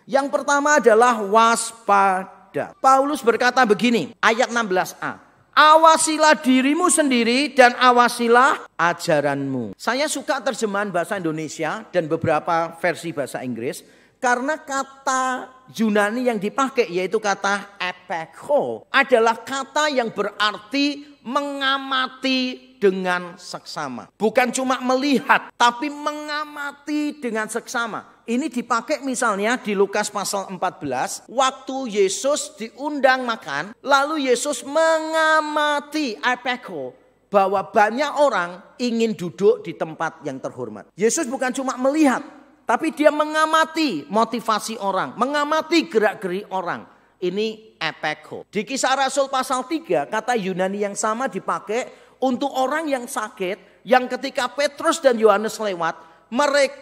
Yang pertama adalah waspada. Paulus berkata begini, ayat 16a. Awasilah dirimu sendiri dan awasilah ajaranmu. Saya suka terjemahan bahasa Indonesia dan beberapa versi bahasa Inggris. Karena kata Yunani yang dipakai yaitu kata epeko adalah kata yang berarti mengamati dengan seksama. Bukan cuma melihat tapi mengamati dengan seksama. Ini dipakai misalnya di Lukas pasal 14. Waktu Yesus diundang makan. Lalu Yesus mengamati epeko. Bahwa banyak orang ingin duduk di tempat yang terhormat. Yesus bukan cuma melihat. Tapi dia mengamati motivasi orang. Mengamati gerak-gerik orang. Ini epeko. Di Kisah Rasul pasal 3. Kata Yunani yang sama dipakai untuk orang yang sakit. Yang ketika Petrus dan Yohanes lewat.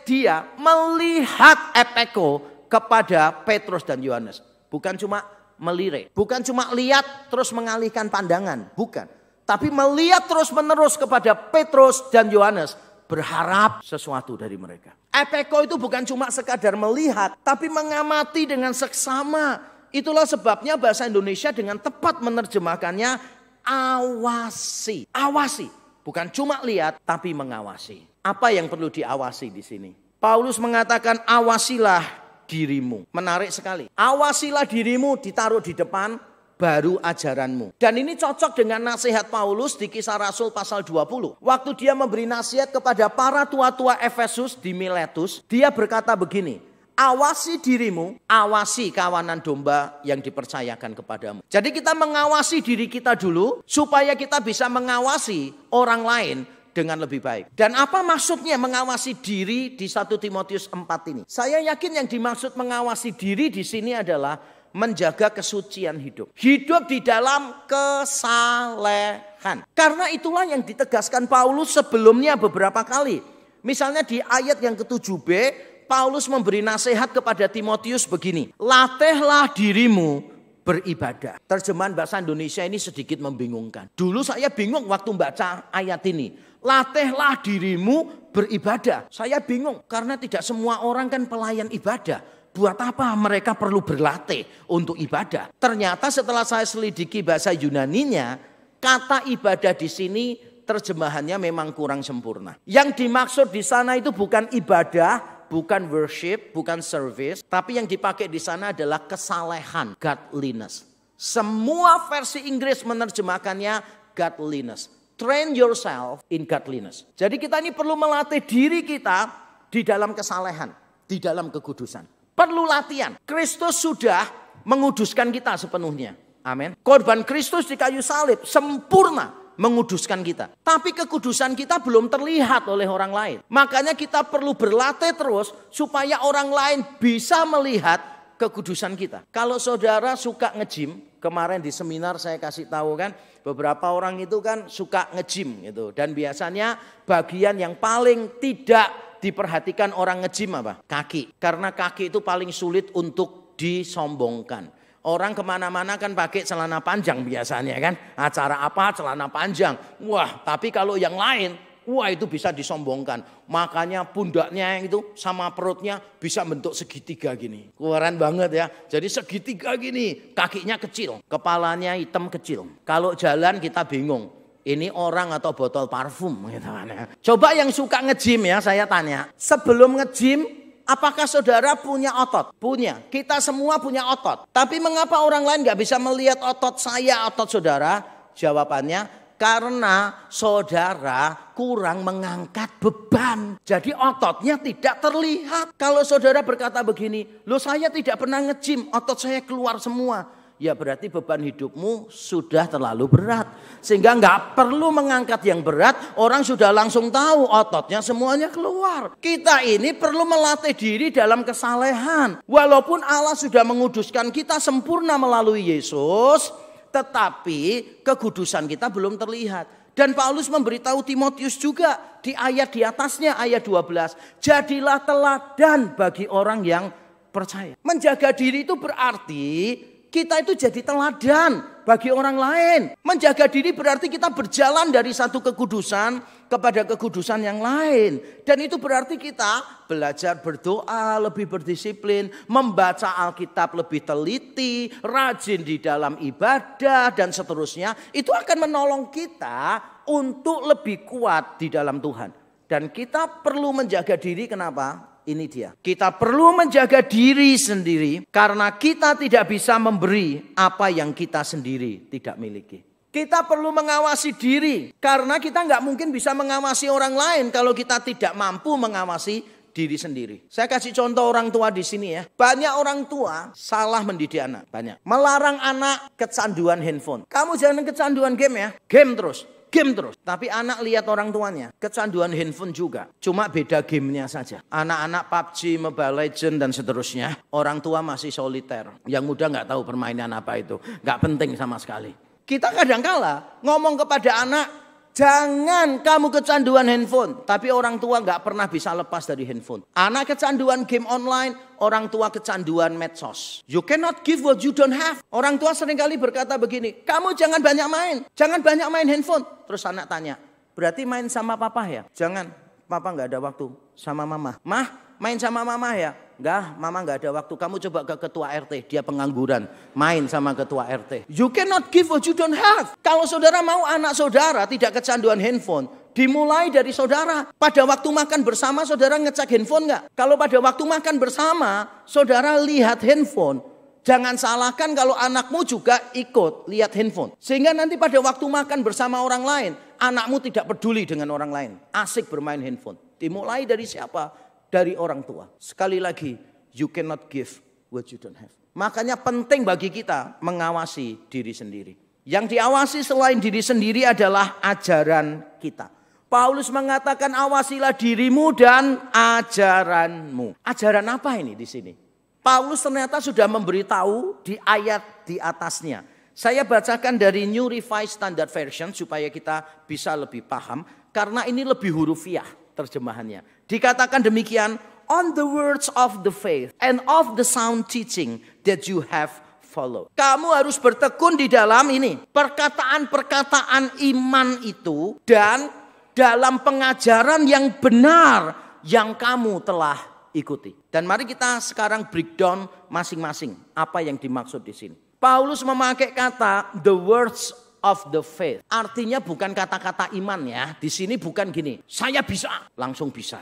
Dia melihat epeko kepada Petrus dan Yohanes. Bukan cuma melirik. Bukan cuma lihat terus mengalihkan pandangan. Bukan. Tapi melihat terus menerus kepada Petrus dan Yohanes. Berharap sesuatu dari mereka. Epeko itu bukan cuma sekadar melihat. Tapi mengamati dengan seksama. Itulah sebabnya bahasa Indonesia dengan tepat menerjemahkannya awasi. Awasi. Bukan cuma lihat tapi mengawasi. Apa yang perlu diawasi di sini? Paulus mengatakan awasilah dirimu. Menarik sekali. Awasilah dirimu ditaruh di depan baru ajaranmu. Dan ini cocok dengan nasihat Paulus di Kisah Rasul pasal 20. Waktu dia memberi nasihat kepada para tua-tua Efesus di Miletus. Dia berkata begini. Awasi dirimu, awasi kawanan domba yang dipercayakan kepadamu. Jadi kita mengawasi diri kita dulu supaya kita bisa mengawasi orang lain dengan lebih baik. Dan apa maksudnya mengawasi diri di 1 Timotius 4 ini? Saya yakin yang dimaksud mengawasi diri di sini adalah menjaga kesucian hidup. Hidup di dalam kesalehan. Karena itulah yang ditegaskan Paulus sebelumnya beberapa kali. Misalnya di ayat yang ke-7b, Paulus memberi nasihat kepada Timotius begini. Latihlah dirimu beribadah. Terjemahan bahasa Indonesia ini sedikit membingungkan. Dulu saya bingung waktu baca ayat ini. Latihlah dirimu beribadah. Saya bingung karena tidak semua orang kan pelayan ibadah. Buat apa mereka perlu berlatih untuk ibadah? Ternyata setelah saya selidiki bahasa Yunaninya, kata ibadah di sini terjemahannya memang kurang sempurna. Yang dimaksud di sana itu bukan ibadah, bukan worship, bukan service, tapi yang dipakai di sana adalah kesalehan, godliness. Semua versi Inggris menerjemahkannya godliness. Train yourself in godliness. Jadi kita ini perlu melatih diri kita di dalam kesalehan, di dalam kekudusan. Perlu latihan. Kristus sudah menguduskan kita sepenuhnya. Amin. Korban Kristus di kayu salib sempurna menguduskan kita. Tapi kekudusan kita belum terlihat oleh orang lain. Makanya kita perlu berlatih terus supaya orang lain bisa melihat kekudusan kita. Kalau saudara suka nge-gym, kemarin di seminar saya kasih tahu kan, beberapa orang itu kan suka nge-gym gitu. Dan biasanya bagian yang paling tidak diperhatikan orang nge-gym apa? Kaki. Karena kaki itu paling sulit untuk disombongkan. Orang kemana-mana kan pakai celana panjang biasanya kan. Acara apa celana panjang. Wah, tapi kalau yang lain, wah itu bisa disombongkan. Makanya pundaknya yang itu sama perutnya bisa bentuk segitiga gini. Keren banget ya. Jadi segitiga gini, kakinya kecil, kepalanya hitam kecil. Kalau jalan kita bingung. Ini orang atau botol parfum gitu kan ya. Coba yang suka nge-gym ya, saya tanya. Sebelum nge-gym, apakah saudara punya otot? Punya. Kita semua punya otot. Tapi mengapa orang lain gak bisa melihat otot saya, otot saudara? Jawabannya, karena saudara kurang mengangkat beban. Jadi ototnya tidak terlihat. Kalau saudara berkata begini, loh saya tidak pernah nge-gym, otot saya keluar semua. Ya berarti beban hidupmu sudah terlalu berat. Sehingga nggak perlu mengangkat yang berat. Orang sudah langsung tahu ototnya semuanya keluar. Kita ini perlu melatih diri dalam kesalehan. Walaupun Allah sudah menguduskan kita sempurna melalui Yesus. Tetapi kekudusan kita belum terlihat. Dan Paulus memberitahu Timotius juga di ayat di atasnya ayat 12. Jadilah teladan bagi orang yang percaya. Menjaga diri itu berarti kita itu jadi teladan bagi orang lain. Menjaga diri berarti kita berjalan dari satu kekudusan kepada kekudusan yang lain. Dan itu berarti kita belajar berdoa, lebih berdisiplin, membaca Alkitab lebih teliti, rajin di dalam ibadah dan seterusnya. Itu akan menolong kita untuk lebih kuat di dalam Tuhan. Dan kita perlu menjaga diri, kenapa? Ini dia. Kita perlu menjaga diri sendiri karena kita tidak bisa memberi apa yang kita sendiri tidak miliki. Kita perlu mengawasi diri karena kita nggak mungkin bisa mengawasi orang lain kalau kita tidak mampu mengawasi diri sendiri. Saya kasih contoh orang tua di sini ya. Banyak orang tua salah mendidik anak. Banyak. Melarang anak kecanduan handphone. Kamu jangan kecanduan game ya. Game terus. Tapi anak lihat orang tuanya kecanduan handphone juga. Cuma beda gamenya saja. Anak-anak PUBG, Mobile Legends dan seterusnya. Orang tua masih soliter. Yang muda nggak tahu permainan apa itu. Nggak penting sama sekali. Kita kadang-kala ngomong kepada anak, jangan kamu kecanduan handphone. Tapi orang tua nggak pernah bisa lepas dari handphone. Anak kecanduan game online, orang tua kecanduan medsos. You cannot give what you don't have. Orang tua seringkali berkata begini, kamu jangan banyak main. Jangan banyak main handphone. Terus anak tanya, berarti main sama papa ya? Jangan, papa nggak ada waktu. Sama mama. Mah, main sama mama ya? Enggak, mama nggak ada waktu. Kamu coba ke ketua RT, dia pengangguran. Main sama ketua RT. You cannot give what you don't have. Kalau saudara mau anak saudara tidak kecanduan handphone, dimulai dari saudara. Pada waktu makan bersama saudara ngecek handphone nggak? Kalau pada waktu makan bersama saudara lihat handphone, jangan salahkan kalau anakmu juga ikut lihat handphone. Sehingga nanti pada waktu makan bersama orang lain, anakmu tidak peduli dengan orang lain. Asik bermain handphone. Dimulai dari siapa? Dari orang tua. Sekali lagi, you cannot give what you don't have. Makanya penting bagi kita mengawasi diri sendiri. Yang diawasi selain diri sendiri adalah ajaran kita. Paulus mengatakan awasilah dirimu dan ajaranmu. Ajaran apa ini di sini? Paulus ternyata sudah memberitahu di ayat di atasnya. Saya bacakan dari New Revised Standard Version supaya kita bisa lebih paham. Karena ini lebih hurufiah terjemahannya. Dikatakan demikian, on the words of the faith and of the sound teaching that you have followed. Kamu harus bertekun di dalam ini. Perkataan-perkataan iman itu dan dalam pengajaran yang benar yang kamu telah ikuti. Dan mari kita sekarang breakdown masing-masing apa yang dimaksud di sini. Paulus memakai kata the words of the faith. Artinya bukan kata-kata iman ya. Di sini bukan gini. Saya bisa, langsung bisa.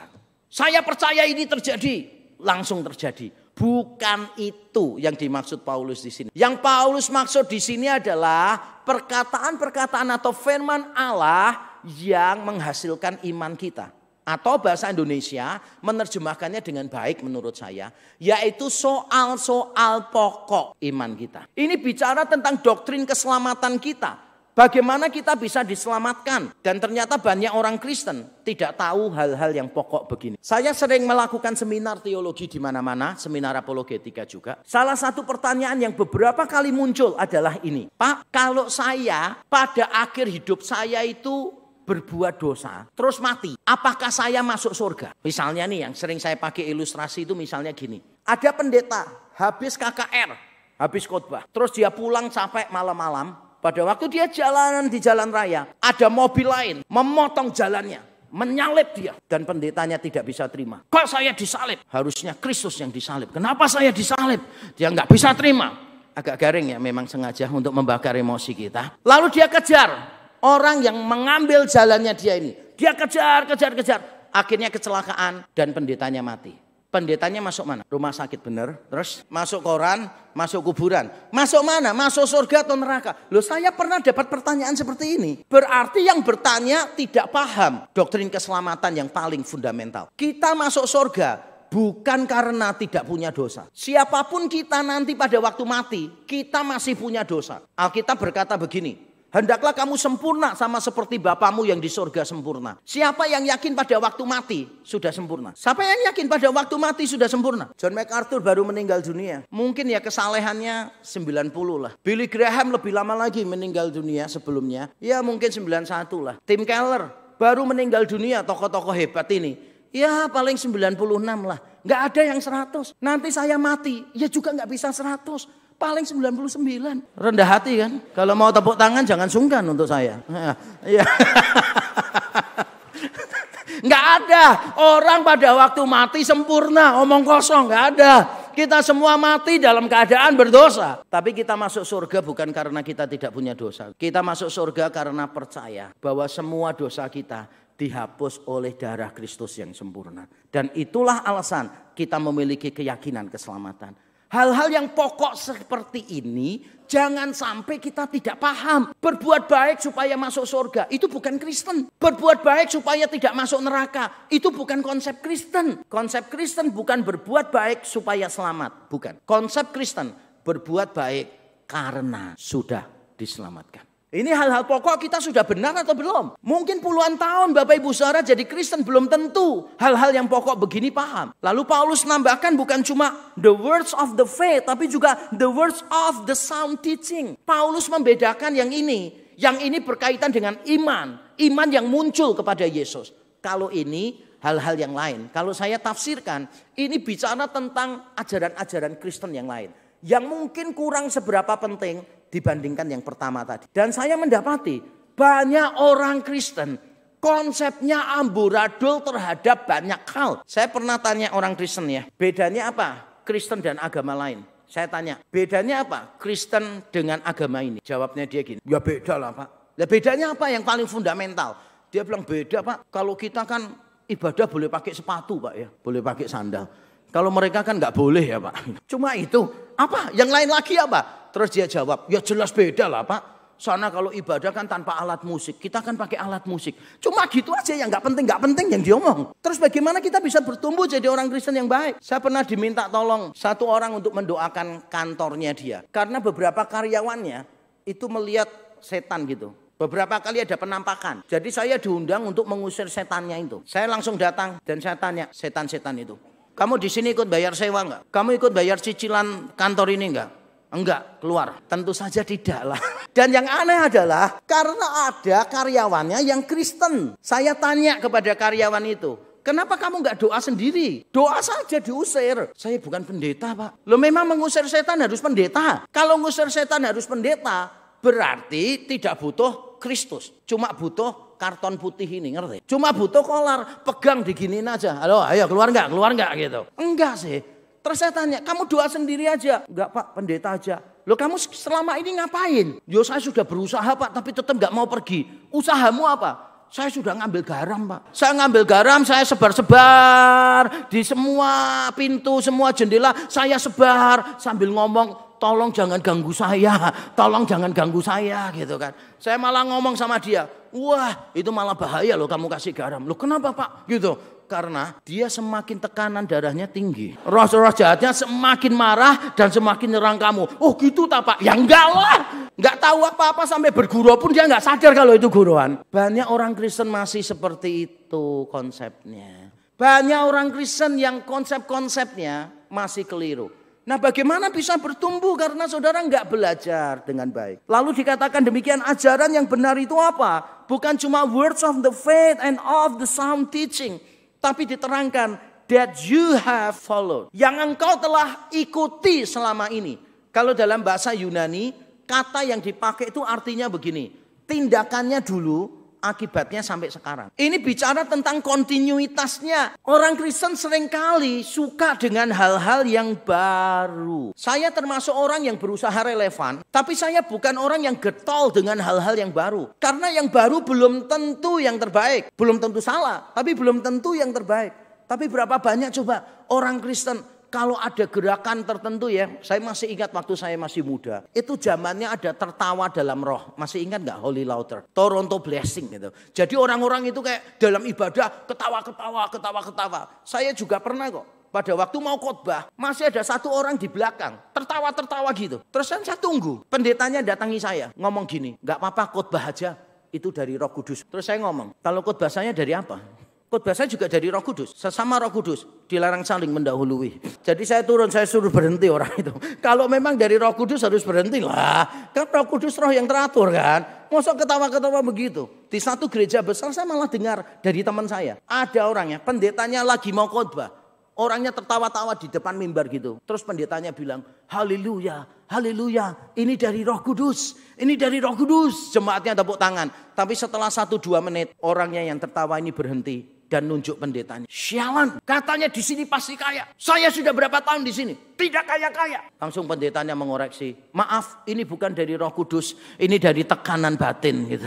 Saya percaya ini terjadi, langsung terjadi. Bukan itu yang dimaksud Paulus di sini. Yang Paulus maksud di sini adalah perkataan-perkataan atau firman Allah yang menghasilkan iman kita. Atau bahasa Indonesia menerjemahkannya dengan baik menurut saya. Yaitu soal-soal pokok iman kita. Ini bicara tentang doktrin keselamatan kita. Bagaimana kita bisa diselamatkan. Dan ternyata banyak orang Kristen tidak tahu hal-hal yang pokok begini. Saya sering melakukan seminar teologi di mana-mana. Seminar apologetika juga. Salah satu pertanyaan yang beberapa kali muncul adalah ini. Pak, kalau saya pada akhir hidup saya itu berbuat dosa, terus mati, apakah saya masuk surga? Misalnya nih yang sering saya pakai ilustrasi itu misalnya gini. Ada pendeta habis KKR, habis khotbah, terus dia pulang capek malam-malam. Pada waktu dia jalanan di jalan raya, ada mobil lain memotong jalannya, menyalip dia. Dan pendetanya tidak bisa terima. Kok saya disalib? Harusnya Kristus yang disalib. Kenapa saya disalib? Dia nggak bisa terima. Agak garing ya memang sengaja untuk membakar emosi kita. Lalu dia kejar orang yang mengambil jalannya dia ini. Dia kejar. Akhirnya kecelakaan dan pendetanya mati. Pendetanya masuk mana? Rumah sakit bener. Terus masuk koran, masuk kuburan. Masuk mana? Masuk surga atau neraka? Loh, saya pernah dapat pertanyaan seperti ini. Berarti yang bertanya tidak paham doktrin keselamatan yang paling fundamental. Kita masuk surga bukan karena tidak punya dosa. Siapapun kita nanti pada waktu mati, kita masih punya dosa. Alkitab berkata begini. Hendaklah kamu sempurna sama seperti Bapamu yang di surga sempurna. Siapa yang yakin pada waktu mati sudah sempurna? Siapa yang yakin pada waktu mati sudah sempurna? John MacArthur baru meninggal dunia. Mungkin ya kesalehannya 90 lah. Billy Graham lebih lama lagi meninggal dunia sebelumnya. Ya mungkin 91 lah. Tim Keller baru meninggal dunia, tokoh-tokoh hebat ini. Ya paling 96 lah. Gak ada yang 100. Nanti saya mati, ya juga gak bisa 100. Paling 99. Rendah hati kan? Kalau mau tepuk tangan jangan sungkan untuk saya. Iya. Nggak ada orang pada waktu mati sempurna, omong kosong, nggak ada. Kita semua mati dalam keadaan berdosa. Tapi kita masuk surga bukan karena kita tidak punya dosa. Kita masuk surga karena percaya bahwa semua dosa kita dihapus oleh darah Kristus yang sempurna. Dan itulah alasan kita memiliki keyakinan keselamatan. Hal-hal yang pokok seperti ini jangan sampai kita tidak paham. Berbuat baik supaya masuk surga itu bukan Kristen. Berbuat baik supaya tidak masuk neraka itu bukan konsep Kristen. Konsep Kristen bukan berbuat baik supaya selamat, bukan. Konsep Kristen berbuat baik karena sudah diselamatkan. Ini hal-hal pokok kita sudah benar atau belum? Mungkin puluhan tahun Bapak Ibu Saudara jadi Kristen belum tentu hal-hal yang pokok begini paham. Lalu Paulus nambahkan bukan cuma the words of the faith tapi juga the words of the sound teaching. Paulus membedakan yang ini. Yang ini berkaitan dengan iman. Iman yang muncul kepada Yesus. Kalau ini hal-hal yang lain. Kalau saya tafsirkan ini bicara tentang ajaran-ajaran Kristen yang lain. Yang mungkin kurang seberapa penting dibandingkan yang pertama tadi. Dan saya mendapati banyak orang Kristen konsepnya amburadul terhadap banyak hal. Saya pernah tanya orang Kristen ya, bedanya apa Kristen dan agama lain? Saya tanya, bedanya apa Kristen dengan agama ini? Jawabnya dia gini, ya beda lah Pak. Ya bedanya apa yang paling fundamental? Dia bilang beda Pak, kalau kita kan ibadah boleh pakai sepatu Pak ya, boleh pakai sandal. Kalau mereka kan nggak boleh ya Pak. Cuma itu, apa? Yang lain lagi apa? Terus dia jawab, ya jelas beda lah Pak. Sana kalau ibadah kan tanpa alat musik, kita kan pakai alat musik. Cuma gitu aja yang nggak penting yang diomong. Terus bagaimana kita bisa bertumbuh jadi orang Kristen yang baik? Saya pernah diminta tolong satu orang untuk mendoakan kantornya dia. Karena beberapa karyawannya itu melihat setan gitu. Beberapa kali ada penampakan. Jadi saya diundang untuk mengusir setannya itu. Saya langsung datang dan saya tanya setan-setan itu. Kamu di sini ikut bayar sewa enggak? Kamu ikut bayar cicilan kantor ini enggak? Enggak, keluar. Tentu saja tidak lah. Dan yang aneh adalah karena ada karyawannya yang Kristen. Saya tanya kepada karyawan itu, kenapa kamu enggak doa sendiri? Doa saja diusir. Saya bukan pendeta Pak. Loh memang mengusir setan harus pendeta. Kalau mengusir setan harus pendeta, berarti tidak butuh Kristus. Cuma butuh karton putih ini, ngerti? Cuma butuh kolar, pegang diginiin aja. Halo, ayo keluar enggak gitu. Enggak sih. Terus saya tanya, kamu doa sendiri aja? Enggak Pak, pendeta aja. Loh kamu selama ini ngapain? Yo saya sudah berusaha Pak, tapi tetap enggak mau pergi. Usahamu apa? Saya sudah ngambil garam Pak. Saya ngambil garam, saya sebar-sebar di semua pintu, semua jendela. Saya sebar sambil ngomong, tolong jangan ganggu saya, tolong jangan ganggu saya gitu kan. Saya malah ngomong sama dia, wah itu malah bahaya loh kamu kasih garam. Loh kenapa Pak? Gitu. Karena dia semakin tekanan darahnya tinggi. Roh-roh jahatnya semakin marah dan semakin nyerang kamu. Oh gitu tak Pak? Ya enggak lah. Enggak tahu apa-apa sampai bergurau pun dia enggak sadar kalau itu guruan. Banyak orang Kristen masih seperti itu konsepnya. Banyak orang Kristen yang konsep-konsepnya masih keliru. Nah bagaimana bisa bertumbuh karena saudara enggak belajar dengan baik. Lalu dikatakan demikian ajaran yang benar itu apa? Bukan cuma words of the faith and of the sound teaching. Tapi diterangkan that you have followed. Yang engkau telah ikuti selama ini. Kalau dalam bahasa Yunani kata yang dipakai itu artinya begini. Tindakannya dulu. Akibatnya sampai sekarang. Ini bicara tentang kontinuitasnya. Orang Kristen seringkali suka dengan hal-hal yang baru. Saya termasuk orang yang berusaha relevan. Tapi saya bukan orang yang getol dengan hal-hal yang baru. Karena yang baru belum tentu yang terbaik. Belum tentu salah. Tapi belum tentu yang terbaik. Tapi berapa banyak coba orang Kristen. Kalau ada gerakan tertentu ya, saya masih ingat waktu saya masih muda. Itu zamannya ada tertawa dalam roh. Masih ingat gak Holy Laughter? Toronto Blessing gitu. Jadi orang-orang itu kayak dalam ibadah ketawa-ketawa. Saya juga pernah kok. Pada waktu mau khotbah, masih ada satu orang di belakang. Tertawa-tertawa gitu. Terus saya tunggu. Pendetanya datangi saya. Ngomong gini, gak apa-apa khotbah aja. Itu dari Roh Kudus. Terus saya ngomong, kalau khotbah saya dari apa? Khotbah saya juga dari Roh Kudus. Sesama Roh Kudus. Dilarang saling mendahului. Jadi saya turun, saya suruh berhenti orang itu. Kalau memang dari Roh Kudus harus berhenti lah. Kan Roh Kudus roh yang teratur kan. Masa ketawa-ketawa begitu. Di satu gereja besar saya malah dengar dari teman saya. Ada orangnya, pendetanya lagi mau khotbah. Orangnya tertawa-tawa di depan mimbar gitu. Terus pendetanya bilang, haleluya, haleluya, ini dari Roh Kudus, ini dari Roh Kudus. Jemaatnya tepuk tangan. Tapi setelah 1-2 menit, orangnya yang tertawa ini berhenti dan nunjuk pendetanya. Sialan, katanya di sini pasti kaya. Saya sudah berapa tahun di sini, tidak kaya-kaya. Langsung pendetanya mengoreksi, maaf, ini bukan dari Roh Kudus, ini dari tekanan batin gitu.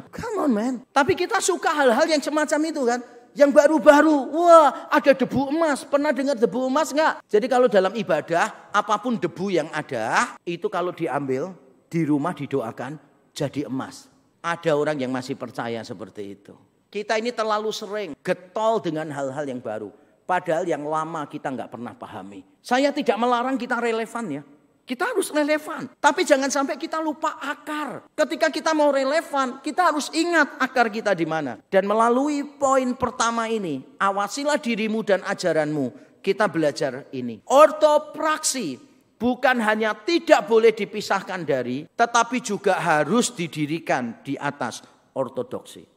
Come on man. Tapi kita suka hal-hal yang semacam itu kan. Yang baru-baru, wah ada debu emas. Pernah dengar debu emas enggak? Jadi kalau dalam ibadah, apapun debu yang ada, itu kalau diambil, di rumah didoakan, jadi emas. Ada orang yang masih percaya seperti itu. Kita ini terlalu sering getol dengan hal-hal yang baru. Padahal yang lama kita enggak pernah pahami. Saya tidak melarang kita relevan ya. Kita harus relevan. Tapi jangan sampai kita lupa akar. Ketika kita mau relevan, kita harus ingat akar kita di mana. Dan melalui poin pertama ini, awasilah dirimu dan ajaranmu. Kita belajar ini. Ortopraksi bukan hanya tidak boleh dipisahkan dari, tetapi juga harus didirikan di atas ortodoksi.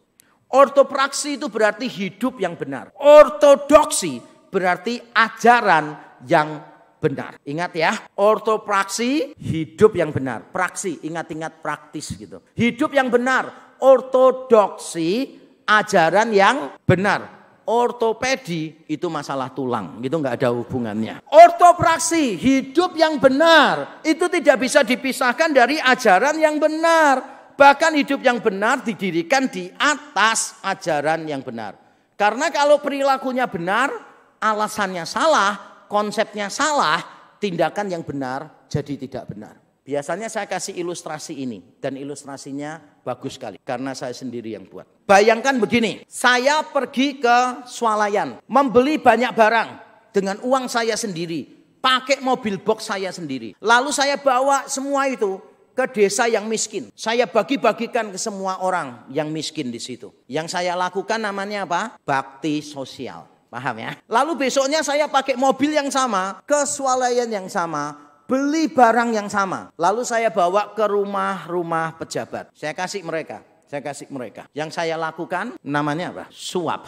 Ortopraksi itu berarti hidup yang benar. Ortodoksi berarti ajaran yang benar. Ingat ya, ortopraksi hidup yang benar. Praksi, ingat-ingat praktis gitu. Hidup yang benar. Ortodoksi ajaran yang benar. Ortopedi itu masalah tulang, gitu nggak ada hubungannya. Ortopraksi hidup yang benar itu tidak bisa dipisahkan dari ajaran yang benar. Bahkan hidup yang benar didirikan di atas ajaran yang benar. Karena kalau perilakunya benar, alasannya salah, konsepnya salah, tindakan yang benar jadi tidak benar. Biasanya saya kasih ilustrasi ini dan ilustrasinya bagus sekali karena saya sendiri yang buat. Bayangkan begini, saya pergi ke swalayan, membeli banyak barang dengan uang saya sendiri, pakai mobil box saya sendiri. Lalu saya bawa semua itu ke desa yang miskin. Saya bagi-bagikan ke semua orang yang miskin di situ. Yang saya lakukan namanya apa? Bakti sosial. Paham ya? Lalu besoknya saya pakai mobil yang sama, ke swalayan yang sama, beli barang yang sama. Lalu saya bawa ke rumah-rumah pejabat. Saya kasih mereka. Yang saya lakukan namanya apa? Suap.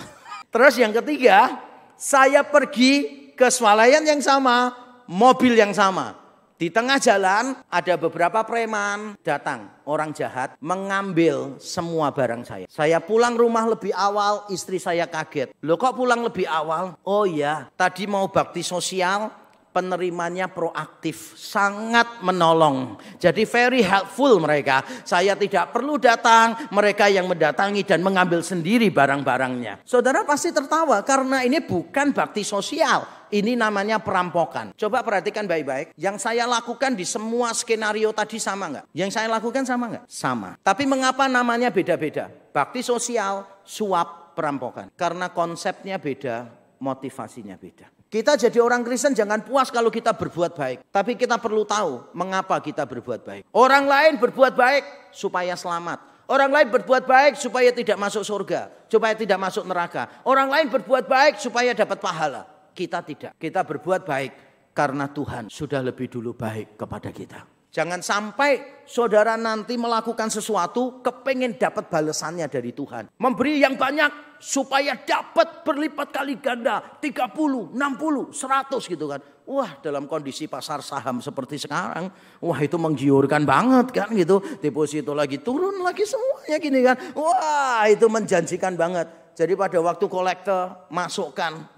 Terus yang ketiga, saya pergi ke swalayan yang sama, mobil yang sama. Di tengah jalan ada beberapa preman datang, orang jahat mengambil semua barang saya. Saya pulang rumah lebih awal, istri saya kaget. Loh kok pulang lebih awal? Oh iya, tadi mau bakti sosial, penerimanya proaktif, sangat menolong. Jadi very helpful mereka. Saya tidak perlu datang, mereka yang mendatangi dan mengambil sendiri barang-barangnya. Saudara pasti tertawa karena ini bukan bakti sosial. Ini namanya perampokan. Coba perhatikan baik-baik. Yang saya lakukan di semua skenario tadi sama nggak? Yang saya lakukan sama nggak? Sama. Tapi mengapa namanya beda-beda? Bakti sosial, suap, perampokan. Karena konsepnya beda, motivasinya beda. Kita jadi orang Kristen jangan puas kalau kita berbuat baik. Tapi kita perlu tahu mengapa kita berbuat baik. Orang lain berbuat baik supaya selamat. Orang lain berbuat baik supaya tidak masuk surga. Supaya tidak masuk neraka. Orang lain berbuat baik supaya dapat pahala. Kita tidak. Kita berbuat baik karena Tuhan sudah lebih dulu baik kepada kita. Jangan sampai saudara nanti melakukan sesuatu kepengen dapat balasannya dari Tuhan. Memberi yang banyak supaya dapat berlipat kali ganda. 30, 60, 100 gitu kan. Wah dalam kondisi pasar saham seperti sekarang. Wah itu menggiurkan banget kan gitu. Deposito lagi turun lagi semuanya gini kan. Wah itu menjanjikan banget. Jadi pada waktu kolektor masukkan,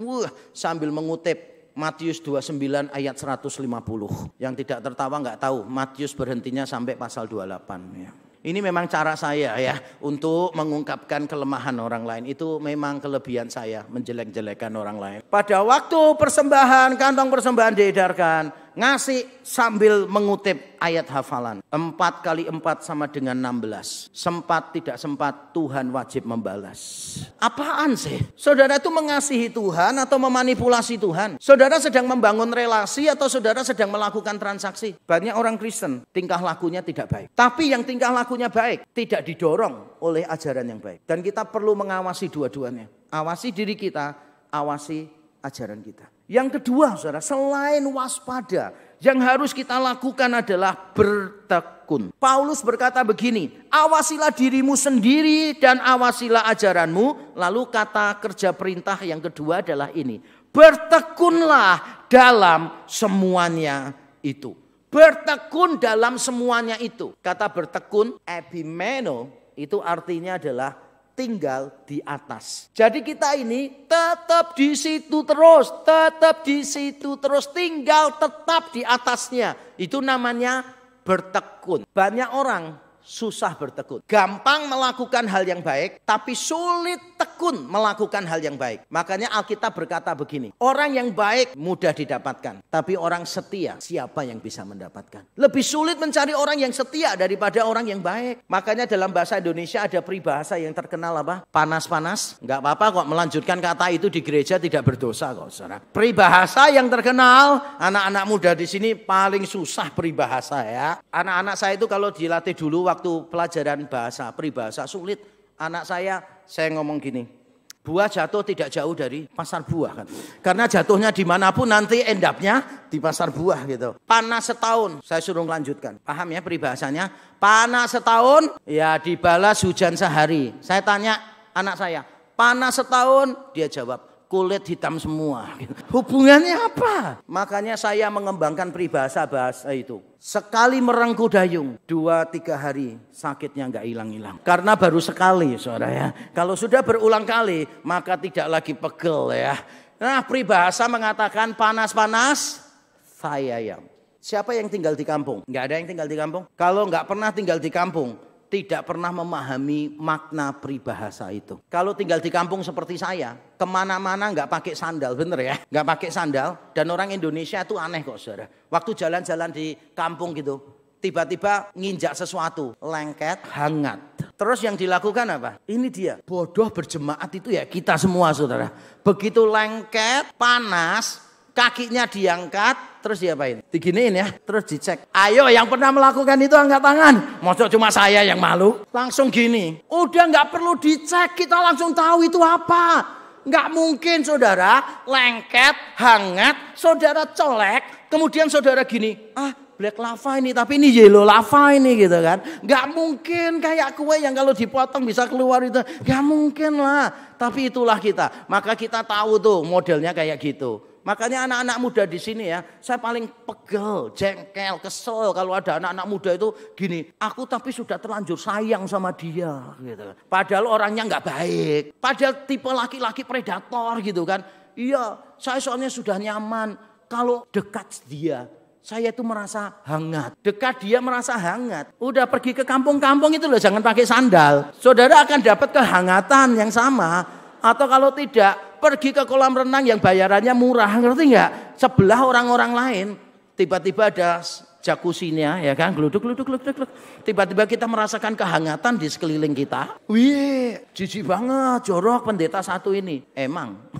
sambil mengutip Matius 29 ayat 150. Yang tidak tertawa nggak tahu, Matius berhentinya sampai pasal 28 ya. Ini memang cara saya ya untuk mengungkapkan kelemahan orang lain. Itu memang kelebihan saya, menjelek-jelekan orang lain. Pada waktu persembahan, kantong persembahan diedarkan, ngasih sambil mengutip ayat hafalan. 4 kali 4 sama dengan 16. Sempat tidak sempat Tuhan wajib membalas. Apaan sih? Saudara itu mengasihi Tuhan atau memanipulasi Tuhan? Saudara sedang membangun relasi atau saudara sedang melakukan transaksi? Banyak orang Kristen tingkah lakunya tidak baik. Tapi yang tingkah lakunya baik tidak didorong oleh ajaran yang baik. Dan kita perlu mengawasi dua-duanya. Awasi diri kita, awasi ajaran kita. Yang kedua saudara, selain waspada, yang harus kita lakukan adalah bertekun. bertekun. Paulus berkata begini, awasilah dirimu sendiri dan awasilah ajaranmu. Lalu kata kerja perintah yang kedua adalah ini, bertekunlah dalam semuanya itu. Bertekun dalam semuanya itu. Kata bertekun, epimeno, itu artinya adalah tinggal di atas. Jadi kita ini tetap di situ terus, tinggal tetap di atasnya. Itu namanya bertekun. Banyak orang susah bertekun. Gampang melakukan hal yang baik, tapi sulit tekun melakukan hal yang baik. Makanya Alkitab berkata begini, orang yang baik mudah didapatkan, tapi orang setia siapa yang bisa mendapatkan? Lebih sulit mencari orang yang setia daripada orang yang baik. Makanya dalam bahasa Indonesia ada peribahasa yang terkenal apa? Panas-panas. Enggak apa-apa kok melanjutkan kata itu di gereja, tidak berdosa kok saudara. Peribahasa yang terkenal, anak-anak muda di sini paling susah peribahasa ya. Anak-anak saya itu kalau dilatih dulu waktu pelajaran bahasa, peribahasa sulit. Anak saya ngomong gini, buah jatuh tidak jauh dari pasar buah kan. Karena jatuhnya dimanapun nanti endapnya di pasar buah gitu. Panas setahun, saya suruh lanjutkan. Paham ya peribahasanya? Panas setahun, ya dibalas hujan sehari. Saya tanya anak saya, panas setahun? Dia jawab, kulit hitam semua. Hubungannya apa? Makanya saya mengembangkan peribahasa bahasa itu. Sekali merengku dayung, 2-3 hari sakitnya nggak hilang-hilang. Karena baru sekali saudara ya. Kalau sudah berulang kali maka tidak lagi pegel ya. Nah peribahasa mengatakan panas-panas sayayam. Siapa yang tinggal di kampung? Nggak ada yang tinggal di kampung. Kalau nggak pernah tinggal di kampung, tidak pernah memahami makna peribahasa itu. Kalau tinggal di kampung seperti saya, kemana-mana nggak pakai sandal, bener ya? Nggak pakai sandal. Dan orang Indonesia itu aneh kok saudara. Waktu jalan-jalan di kampung gitu, tiba-tiba nginjak sesuatu, lengket, hangat. Terus yang dilakukan apa? Ini dia, bodoh berjemaat itu ya kita semua saudara. Begitu lengket, panas, kakinya diangkat, terus diapain? Diginiin ya, terus dicek. Ayo yang pernah melakukan itu angkat tangan. Masa cuma saya yang malu? Langsung gini. Udah gak perlu dicek, kita langsung tahu itu apa. Gak mungkin saudara, lengket, hangat, saudara colek, kemudian saudara gini. Black lava ini, tapi ini yellow lava ini gitu kan. Gak mungkin kayak kue yang kalau dipotong bisa keluar itu. Gak mungkin lah. Tapi itulah kita. Maka kita tahu tuh modelnya kayak gitu. Makanya anak-anak muda di sini ya, saya paling pegel, jengkel, kesel kalau ada anak-anak muda itu gini, aku tapi sudah terlanjur sayang sama dia gitu. Padahal orangnya nggak baik, padahal tipe laki-laki predator gitu kan. Iya, saya soalnya sudah nyaman kalau dekat dia. Saya itu merasa hangat. Dekat dia merasa hangat. Udah pergi ke kampung-kampung itu loh, jangan pakai sandal. Saudara akan dapat kehangatan yang sama. Atau kalau tidak, pergi ke kolam renang yang bayarannya murah, ngerti nggak? Sebelah orang-orang lain, tiba-tiba ada jacuzzinya, ya kan? Gluduk. Tiba-tiba kita merasakan kehangatan di sekeliling kita. Wih, jijik banget, jorok pendeta satu ini. Emang.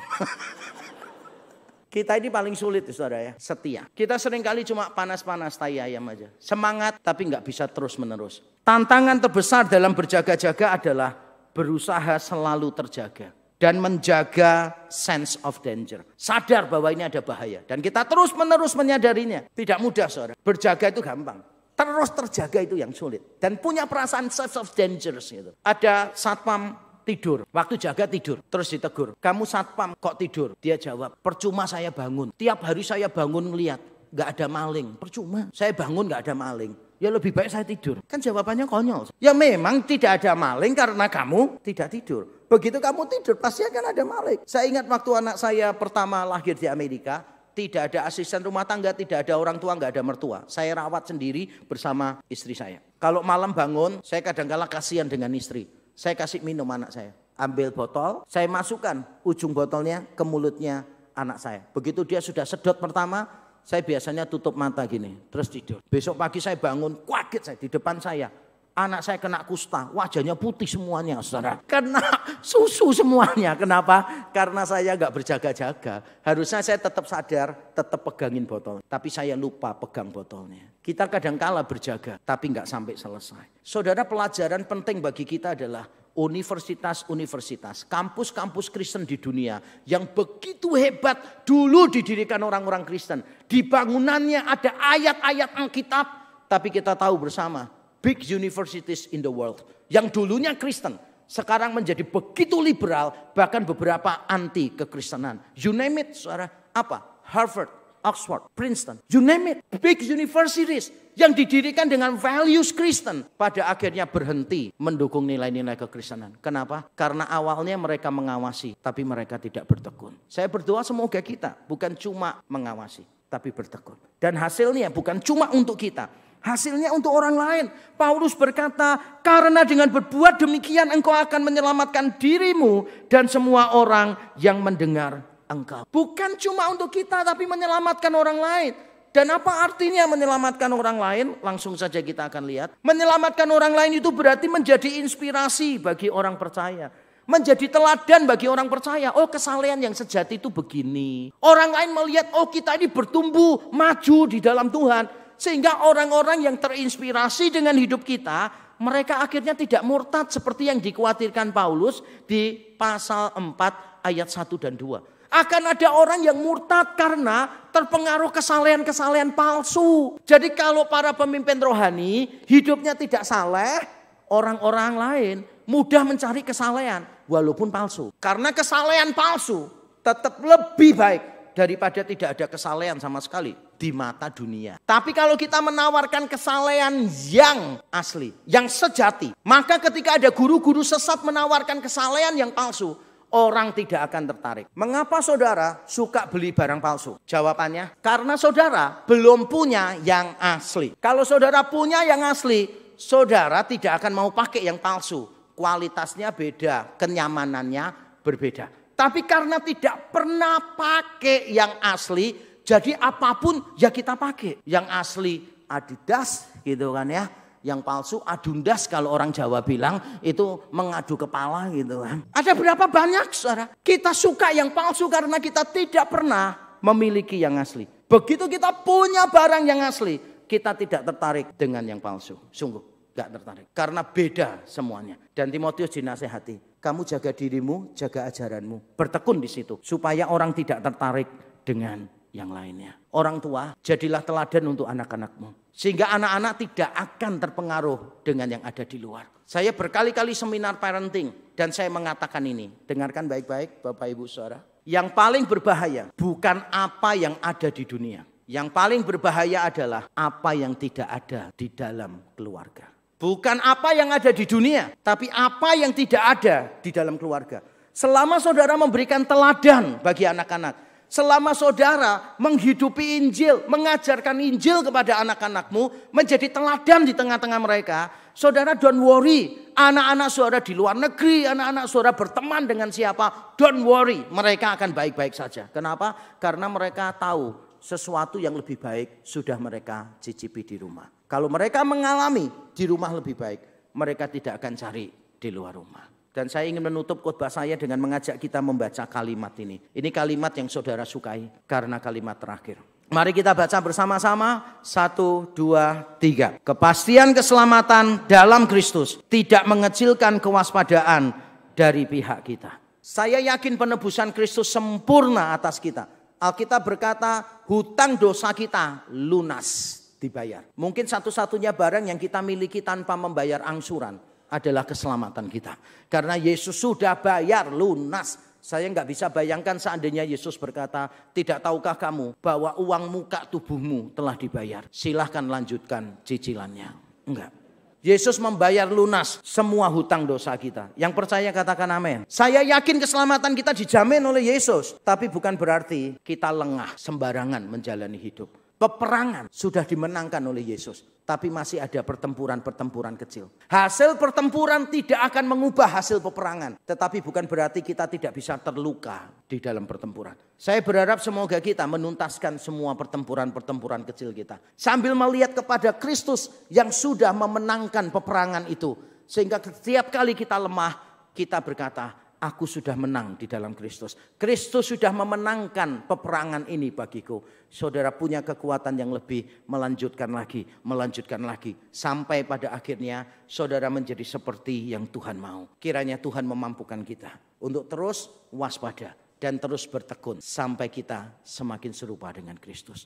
Kita ini paling sulit saudara ya, setia. Kita seringkali cuma panas-panas tai ayam aja. Semangat tapi nggak bisa terus-menerus. Tantangan terbesar dalam berjaga-jaga adalah berusaha selalu terjaga. Dan menjaga sense of danger. Sadar bahwa ini ada bahaya. Dan kita terus-menerus menyadarinya. Tidak mudah saudara. Berjaga itu gampang. Terus terjaga itu yang sulit. Dan punya perasaan sense of danger gitu. Ada satpam tidur. Waktu jaga tidur. Terus ditegur. Kamu satpam kok tidur? Dia jawab, percuma saya bangun. Tiap hari saya bangun melihat. Gak ada maling. Percuma. Saya bangun gak ada maling. Ya lebih baik saya tidur. Kan jawabannya konyol. Ya memang tidak ada maling karena kamu tidak tidur. Begitu kamu tidur pasti akan ada maling. Saya ingat waktu anak saya pertama lahir di Amerika. Tidak ada asisten rumah tangga, tidak ada orang tua, nggak ada mertua. Saya rawat sendiri bersama istri saya. Kalau malam bangun, saya kadang-kala kasihan dengan istri. Saya kasih minum anak saya. Ambil botol, saya masukkan ujung botolnya ke mulutnya anak saya. Begitu dia sudah sedot pertama, saya biasanya tutup mata gini, terus tidur. Besok pagi saya bangun, kaget saya di depan saya. Anak saya kena kusta, wajahnya putih semuanya saudara. Kena susu semuanya. Kenapa? Karena saya gak berjaga-jaga. Harusnya saya tetap sadar, tetap pegangin botol. Tapi saya lupa pegang botolnya. Kita kadang-kala berjaga, tapi gak sampai selesai. Saudara, pelajaran penting bagi kita adalah universitas-universitas, kampus-kampus Kristen di dunia yang begitu hebat dulu didirikan orang-orang Kristen. Di bangunannya ada ayat-ayat Alkitab, tapi kita tahu bersama big universities in the world. Yang dulunya Kristen, sekarang menjadi begitu liberal, bahkan beberapa anti kekristenan. You name it, saudara. Apa? Harvard, Oxford, Princeton, you name it. Big universities yang didirikan dengan values Kristen pada akhirnya berhenti mendukung nilai-nilai kekristenan. Kenapa? Karena awalnya mereka mengawasi, tapi mereka tidak bertekun. Saya berdoa semoga kita bukan cuma mengawasi, tapi bertekun. Dan hasilnya bukan cuma untuk kita, hasilnya untuk orang lain. Paulus berkata, karena dengan berbuat demikian engkau akan menyelamatkan dirimu dan semua orang yang mendengar engkau. Bukan cuma untuk kita, tapi menyelamatkan orang lain. Dan apa artinya menyelamatkan orang lain? Langsung saja kita akan lihat. Menyelamatkan orang lain itu berarti menjadi inspirasi bagi orang percaya. Menjadi teladan bagi orang percaya. Oh, kesalehan yang sejati itu begini. Orang lain melihat, oh kita ini bertumbuh, maju di dalam Tuhan. Sehingga orang-orang yang terinspirasi dengan hidup kita, mereka akhirnya tidak murtad seperti yang dikhawatirkan Paulus di pasal 4 ayat 1 dan 2. Akan ada orang yang murtad karena terpengaruh kesalehan-kesalehan palsu. Jadi kalau para pemimpin rohani hidupnya tidak saleh, orang-orang lain mudah mencari kesalehan walaupun palsu. Karena kesalehan palsu tetap lebih baik daripada tidak ada kesalehan sama sekali di mata dunia. Tapi kalau kita menawarkan kesalehan yang asli, yang sejati, maka ketika ada guru-guru sesat menawarkan kesalehan yang palsu, orang tidak akan tertarik. Mengapa saudara suka beli barang palsu? Jawabannya, karena saudara belum punya yang asli. Kalau saudara punya yang asli, saudara tidak akan mau pakai yang palsu. Kualitasnya beda, kenyamanannya berbeda. Tapi karena tidak pernah pakai yang asli, jadi apapun ya kita pakai. Yang asli Adidas gitu kan ya. Yang palsu adundas kalau orang Jawa bilang, itu mengadu kepala gitu kan. Ada berapa banyak saudara? Kita suka yang palsu karena kita tidak pernah memiliki yang asli. Begitu kita punya barang yang asli, kita tidak tertarik dengan yang palsu. Sungguh gak tertarik. Karena beda semuanya. Dan Timotius dinasehati, kamu jaga dirimu, jaga ajaranmu. Bertekun di situ supaya orang tidak tertarik dengan yang lainnya. Orang tua, jadilah teladan untuk anak-anakmu. Sehingga anak-anak tidak akan terpengaruh dengan yang ada di luar. Saya berkali-kali seminar parenting dan saya mengatakan ini. Dengarkan baik-baik Bapak Ibu Saudara. Yang paling berbahaya bukan apa yang ada di dunia. Yang paling berbahaya adalah apa yang tidak ada di dalam keluarga. Bukan apa yang ada di dunia, tapi apa yang tidak ada di dalam keluarga. Selama saudara memberikan teladan bagi anak-anak, selama saudara menghidupi Injil, mengajarkan Injil kepada anak-anakmu, menjadi teladan di tengah-tengah mereka, saudara don't worry. Anak-anak saudara di luar negeri, anak-anak saudara berteman dengan siapa, don't worry. Mereka akan baik-baik saja. Kenapa? Karena mereka tahu sesuatu yang lebih baik sudah mereka cicipi di rumah. Kalau mereka mengalami di rumah lebih baik, mereka tidak akan cari di luar rumah. Dan saya ingin menutup khotbah saya dengan mengajak kita membaca kalimat ini. Ini kalimat yang saudara sukai karena kalimat terakhir. Mari kita baca bersama-sama. 1, 2, 3. Kepastian keselamatan dalam Kristus tidak mengecilkan kewaspadaan dari pihak kita. Saya yakin penebusan Kristus sempurna atas kita. Alkitab berkata hutang dosa kita lunas dibayar. Mungkin satu-satunya barang yang kita miliki tanpa membayar angsuran adalah keselamatan kita. Karena Yesus sudah bayar lunas. Saya nggak bisa bayangkan seandainya Yesus berkata, tidak tahukah kamu bahwa uang muka tubuhmu telah dibayar. Silahkan lanjutkan cicilannya. Enggak. Yesus membayar lunas semua hutang dosa kita. Yang percaya katakan amin. Saya yakin keselamatan kita dijamin oleh Yesus. Tapi bukan berarti kita lengah sembarangan menjalani hidup. Peperangan sudah dimenangkan oleh Yesus. Tapi masih ada pertempuran-pertempuran kecil. Hasil pertempuran tidak akan mengubah hasil peperangan. Tetapi bukan berarti kita tidak bisa terluka di dalam pertempuran. Saya berharap semoga kita menuntaskan semua pertempuran-pertempuran kecil kita. Sambil melihat kepada Kristus yang sudah memenangkan peperangan itu. Sehingga setiap kali kita lemah, kita berkata, aku sudah menang di dalam Kristus. Kristus sudah memenangkan peperangan ini bagiku. Saudara punya kekuatan yang lebih, melanjutkan lagi. Sampai pada akhirnya saudara menjadi seperti yang Tuhan mau. Kiranya Tuhan memampukan kita untuk terus waspada dan terus bertekun sampai kita semakin serupa dengan Kristus.